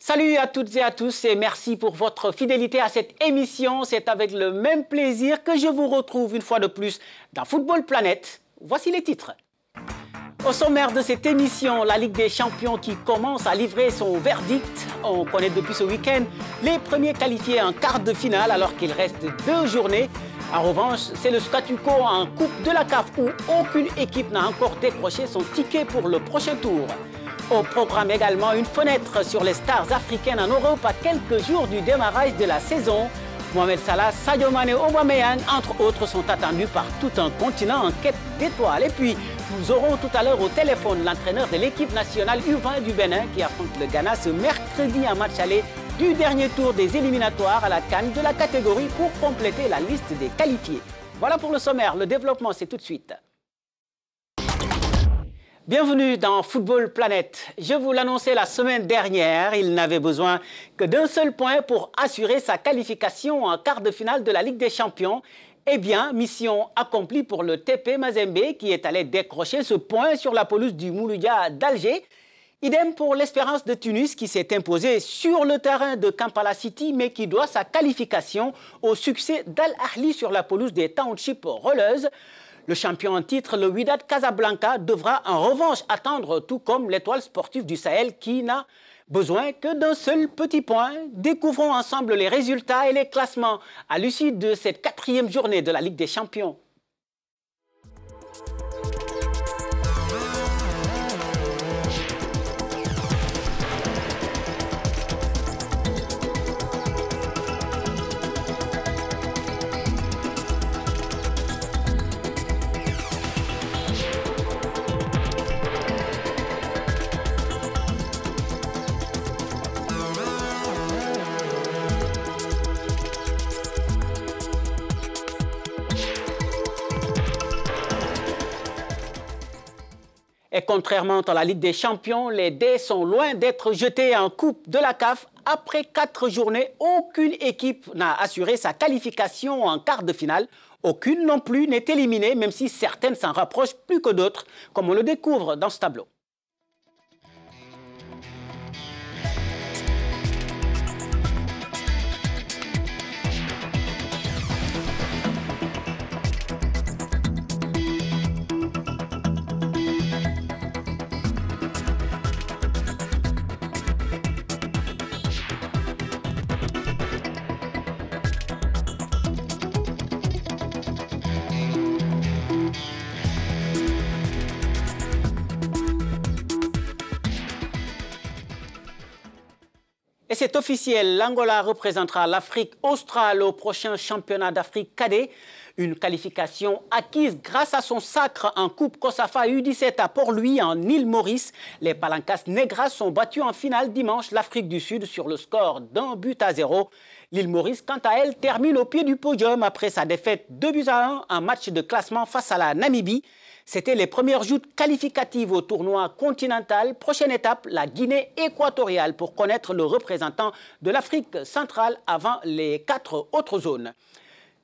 Salut à toutes et à tous et merci pour votre fidélité à cette émission. C'est avec le même plaisir que je vous retrouve une fois de plus dans Football Planète. Voici les titres. Au sommaire de cette émission, la Ligue des Champions qui commence à livrer son verdict. On connaît depuis ce week-end les premiers qualifiés en quart de finale alors qu'il reste 2 journées. En revanche, c'est le statu quo en Coupe de la CAF où aucune équipe n'a encore décroché son ticket pour le prochain tour. Au programme également une fenêtre sur les stars africaines en Europe à quelques jours du démarrage de la saison. Mohamed Salah, Sadio Mané, Aubameyang, entre autres, sont attendus par tout un continent en quête d'étoiles. Et puis, nous aurons tout à l'heure au téléphone l'entraîneur de l'équipe nationale U20 du Bénin qui affronte le Ghana ce mercredi en match aller du dernier tour des éliminatoires à la CAN de la catégorie pour compléter la liste des qualifiés. Voilà pour le sommaire. Le développement, c'est tout de suite. Bienvenue dans Football Planète. Je vous l'annonçais la semaine dernière, il n'avait besoin que d'un seul point pour assurer sa qualification en quart de finale de la Ligue des Champions. Eh bien, mission accomplie pour le TP Mazembe qui est allé décrocher ce point sur la pelouse du Mouloudia d'Alger. Idem pour l'Espérance de Tunis qui s'est imposée sur le terrain de Kampala City mais qui doit sa qualification au succès d'Al Ahly sur la pelouse des Township Rollers. Le champion en titre, le Wydad Casablanca, devra en revanche attendre, tout comme l'Étoile sportive du Sahel qui n'a besoin que d'un seul petit point. Découvrons ensemble les résultats et les classements à l'issue de cette 4e journée de la Ligue des Champions. Et contrairement à la Ligue des Champions, les dés sont loin d'être jetés en Coupe de la CAF. Après 4 journées, aucune équipe n'a assuré sa qualification en quart de finale. Aucune non plus n'est éliminée, même si certaines s'en rapprochent plus que d'autres, comme on le découvre dans ce tableau. Et c'est officiel, l'Angola représentera l'Afrique australe au prochain championnat d'Afrique cadet. Une qualification acquise grâce à son sacre en Coupe COSAFA U17 à Port-Louis en île Maurice. Les Palancas Negras sont battus en finale dimanche l'Afrique du Sud sur le score d'1-0. L'île Maurice, quant à elle, termine au pied du podium après sa défaite 2-1 en match de classement face à la Namibie. C'était les premières joutes qualificatives au tournoi continental. Prochaine étape, la Guinée équatoriale pour connaître le représentant de l'Afrique centrale avant les 4 autres zones.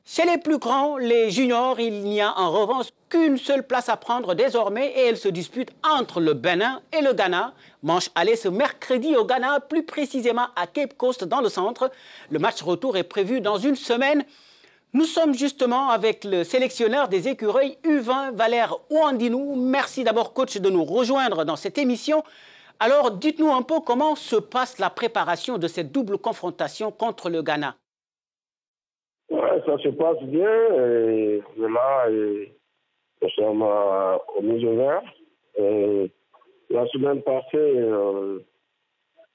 Chez les plus grands, les juniors, il n'y a en revanche qu'une seule place à prendre désormais et elle se dispute entre le Bénin et le Ghana. Manche aller ce mercredi au Ghana, plus précisément à Cape Coast dans le centre. Le match retour est prévu dans une semaine. Nous sommes justement avec le sélectionneur des écureuils U20, Valère Ouandinou. Merci d'abord, coach, de nous rejoindre dans cette émission. Alors, dites-nous un peu comment se passe la préparation de cette double confrontation contre le Ghana. Ouais, ça se passe bien. Et là, nous sommes au milieu vert. La semaine passée,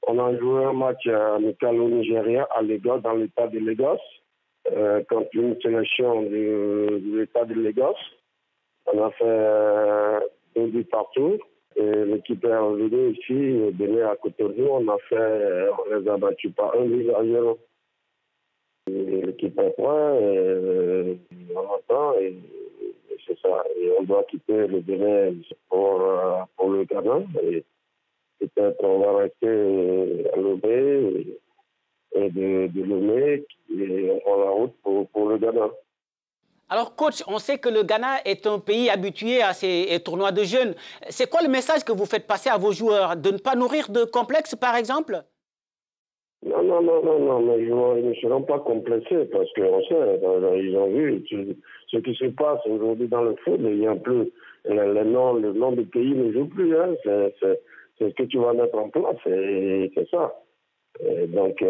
on a joué un match amical au Nigeria, à Lagos, dans l'état de Lagos. Contre une sélection de l'État de Lagos. On a fait 2 buts partout. Et l'équipe est revenue ici, Bénin à côté de nous. On les a battus par 1-0. L'équipe est prête, on attend, et c'est ça. Et on doit quitter le Bénin pour le Ghana. Et peut-être on va rester à Lomé et de Lomé et on prend la route pour le Ghana. Alors, coach, on sait que le Ghana est un pays habitué à ces tournois de jeunes. C'est quoi le message que vous faites passer à vos joueurs? De ne pas nourrir de complexes, par exemple? non, mais ils ne seront pas complexés parce qu'on sait, ils ont vu ce qui se passe aujourd'hui dans le foot, il y a plus, le nom du pays ne joue plus, hein, c'est ce que tu vas mettre en place, c'est ça. Et donc,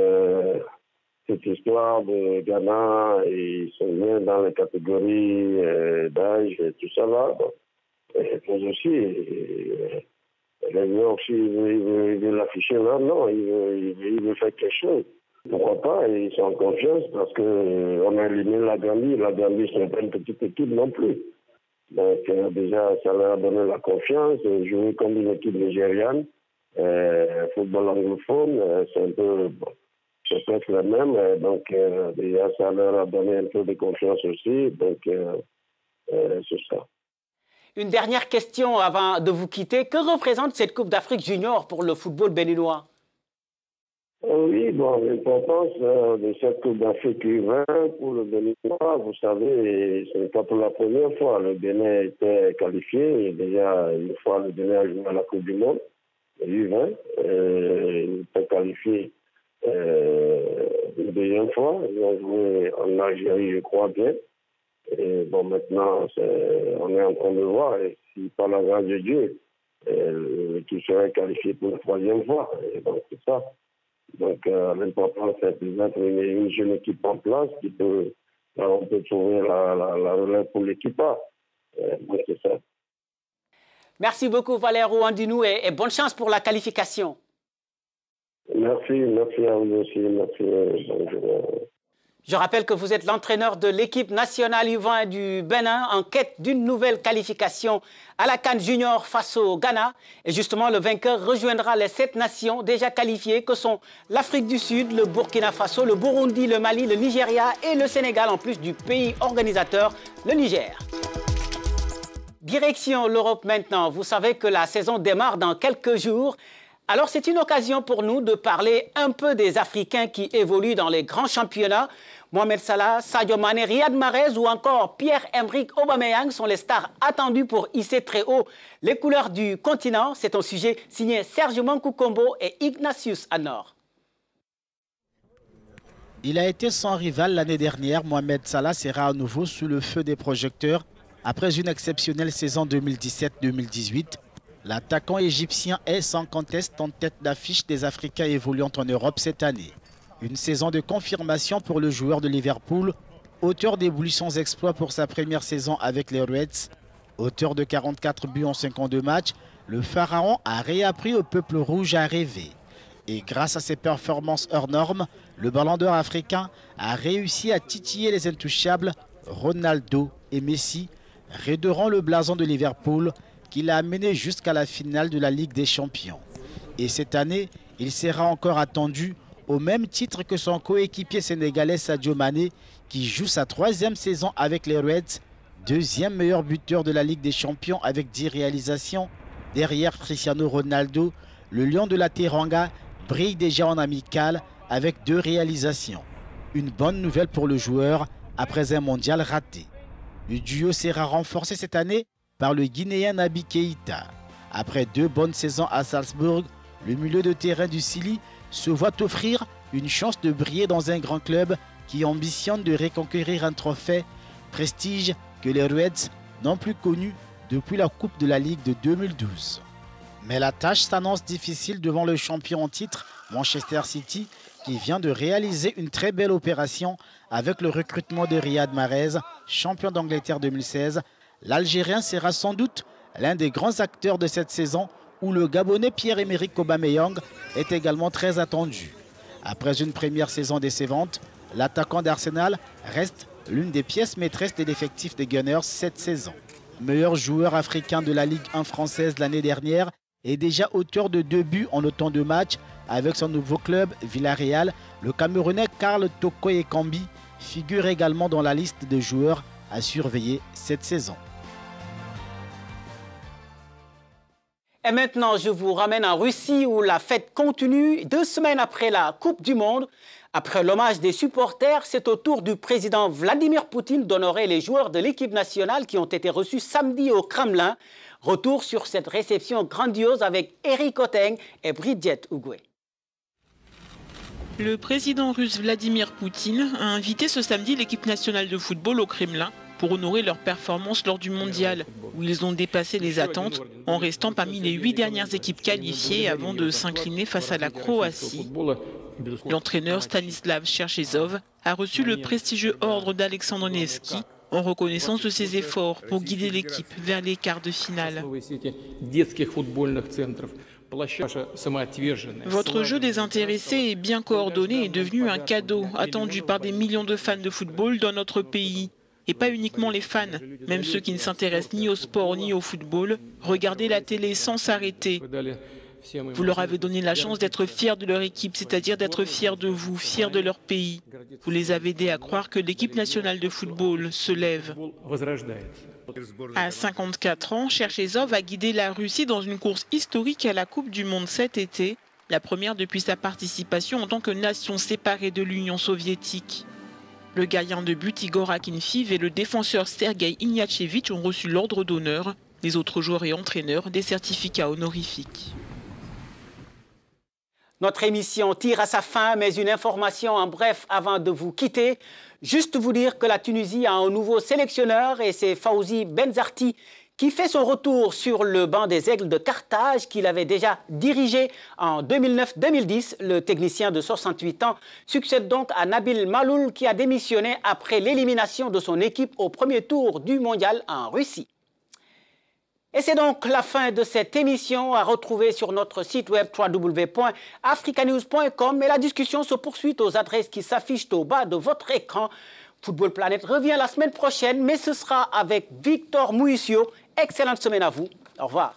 cette histoire de Ghana, ils sont bien dans les catégories d'âge et tout ça là, donc, et moi aussi, les Lions aussi, il veut l'afficher là, non, il veut faire quelque chose. Pourquoi pas, ils sont en confiance parce qu'on a éliminé la Gambie. La Gambie, ce n'est pas une petite équipe non plus. Donc déjà, ça leur a donné la confiance. Jouer comme une équipe nigériane, football anglophone, c'est un peu, bon, c'est presque le même. Donc déjà, ça leur a donné un peu de confiance aussi. Donc c'est ça. Une dernière question avant de vous quitter. Que représente cette Coupe d'Afrique junior pour le football béninois? Oui, bon, l'importance de cette Coupe d'Afrique U20 pour le Béninois, vous savez, ce n'est pas pour la première fois. Le Bénin était qualifié, et déjà une fois le Bénin a joué à la Coupe du Monde, U20, il était qualifié une deuxième fois. Ils ont joué en Algérie, je crois bien. Et bon, maintenant, on est en train de voir, et si par la grâce de Dieu, qui serait qualifié pour la troisième fois. Et donc, c'est ça. Donc, l'important, c'est de mettre une jeune équipe en place qui peut, on peut trouver la relève pour l'équipage. Donc, c'est ça. Merci beaucoup, Valère Ouandinou, et bonne chance pour la qualification. Merci à vous aussi. Merci. Je rappelle que vous êtes l'entraîneur de l'équipe nationale U20 du Bénin en quête d'une nouvelle qualification à la CAN Junior face au Ghana. Et justement, le vainqueur rejoindra les 7 nations déjà qualifiées que sont l'Afrique du Sud, le Burkina Faso, le Burundi, le Mali, le Nigeria et le Sénégal, en plus du pays organisateur, le Niger. Direction l'Europe maintenant. Vous savez que la saison démarre dans quelques jours. Alors, c'est une occasion pour nous de parler un peu des Africains qui évoluent dans les grands championnats. Mohamed Salah, Sadio Mané, Riyad Mahrez ou encore Pierre-Emerick Aubameyang sont les stars attendues pour hisser très haut les couleurs du continent. C'est un sujet signé Serge Mankou-Kombo et Ignatius Anor. Il a été sans rival l'année dernière. Mohamed Salah sera à nouveau sous le feu des projecteurs après une exceptionnelle saison 2017-2018. L'attaquant égyptien est sans conteste en tête d'affiche des Africains évoluant en Europe cette année. Une saison de confirmation pour le joueur de Liverpool, auteur d'éblouissants exploits pour sa première saison avec les Reds. Auteur de 44 buts en 52 matchs, le Pharaon a réappris au peuple rouge à rêver. Et grâce à ses performances hors normes, le Ballon d'Or africain a réussi à titiller les intouchables Ronaldo et Messi, redorant le blason de Liverpool qui l'a amené jusqu'à la finale de la Ligue des Champions. Et cette année, il sera encore attendu au même titre que son coéquipier sénégalais Sadio Mané, qui joue sa 3e saison avec les Reds, 2e meilleur buteur de la Ligue des Champions avec 10 réalisations. Derrière Cristiano Ronaldo, le Lion de la Teranga brille déjà en amical avec 2 réalisations. Une bonne nouvelle pour le joueur après un mondial raté. Le duo sera renforcé cette année par le Guinéen Naby Keïta. Après 2 bonnes saisons à Salzbourg, le milieu de terrain du Sili se voit offrir une chance de briller dans un grand club qui ambitionne de reconquérir un trophée, prestige que les Reds n'ont plus connu depuis la Coupe de la Ligue de 2012. Mais la tâche s'annonce difficile devant le champion en titre, Manchester City, qui vient de réaliser une très belle opération avec le recrutement de Riyad Mahrez, champion d'Angleterre 2016. L'Algérien sera sans doute l'un des grands acteurs de cette saison où le Gabonais Pierre-Emerick Aubameyang est également très attendu. Après une première saison décevante, l'attaquant d'Arsenal reste l'une des pièces maîtresses de l'effectif des Gunners cette saison. Meilleur joueur africain de la Ligue 1 française l'année dernière et déjà auteur de 2 buts en autant de matchs avec son nouveau club Villarreal, le Camerounais Karl Toko Ekambi figure également dans la liste de joueurs à surveiller cette saison. Et maintenant, je vous ramène en Russie où la fête continue. 2 semaines après la Coupe du Monde, après l'hommage des supporters, c'est au tour du président Vladimir Poutine d'honorer les joueurs de l'équipe nationale qui ont été reçus samedi au Kremlin. Retour sur cette réception grandiose avec Eric Oteng et Bridget Ougoué. Le président russe Vladimir Poutine a invité ce samedi l'équipe nationale de football au Kremlin pour honorer leur performance lors du mondial, où ils ont dépassé les attentes en restant parmi les 8 dernières équipes qualifiées avant de s'incliner face à la Croatie. L'entraîneur Stanislav Cherchesov a reçu le prestigieux ordre d'Alexandre Nevsky en reconnaissance de ses efforts pour guider l'équipe vers les quarts de finale. Votre jeu désintéressé et bien coordonné est devenu un cadeau attendu par des millions de fans de football dans notre pays. Et pas uniquement les fans, même ceux qui ne s'intéressent ni au sport ni au football, regardez la télé sans s'arrêter. Vous leur avez donné la chance d'être fiers de leur équipe, c'est-à-dire d'être fiers de vous, fiers de leur pays. Vous les avez aidés à croire que l'équipe nationale de football se lève. À 54 ans, Cherchesov a guidé la Russie dans une course historique à la Coupe du Monde cet été, la première depuis sa participation en tant que nation séparée de l'Union soviétique. Le gardien de but Igor Akinfeev et le défenseur Sergei Ignatchevich ont reçu l'ordre d'honneur. Les autres joueurs et entraîneurs des certificats honorifiques. Notre émission tire à sa fin, mais une information en bref avant de vous quitter. Juste vous dire que la Tunisie a un nouveau sélectionneur et c'est Fawzi Benzarti qui fait son retour sur le banc des Aigles de Carthage qu'il avait déjà dirigé en 2009-2010. Le technicien de 68 ans succède donc à Nabil Maloul qui a démissionné après l'élimination de son équipe au premier tour du mondial en Russie. Et c'est donc la fin de cette émission à retrouver sur notre site web www.africanews.com et la discussion se poursuit aux adresses qui s'affichent au bas de votre écran. Football Planet revient la semaine prochaine, mais ce sera avec Victor Mouissio. Excellente semaine à vous. Au revoir.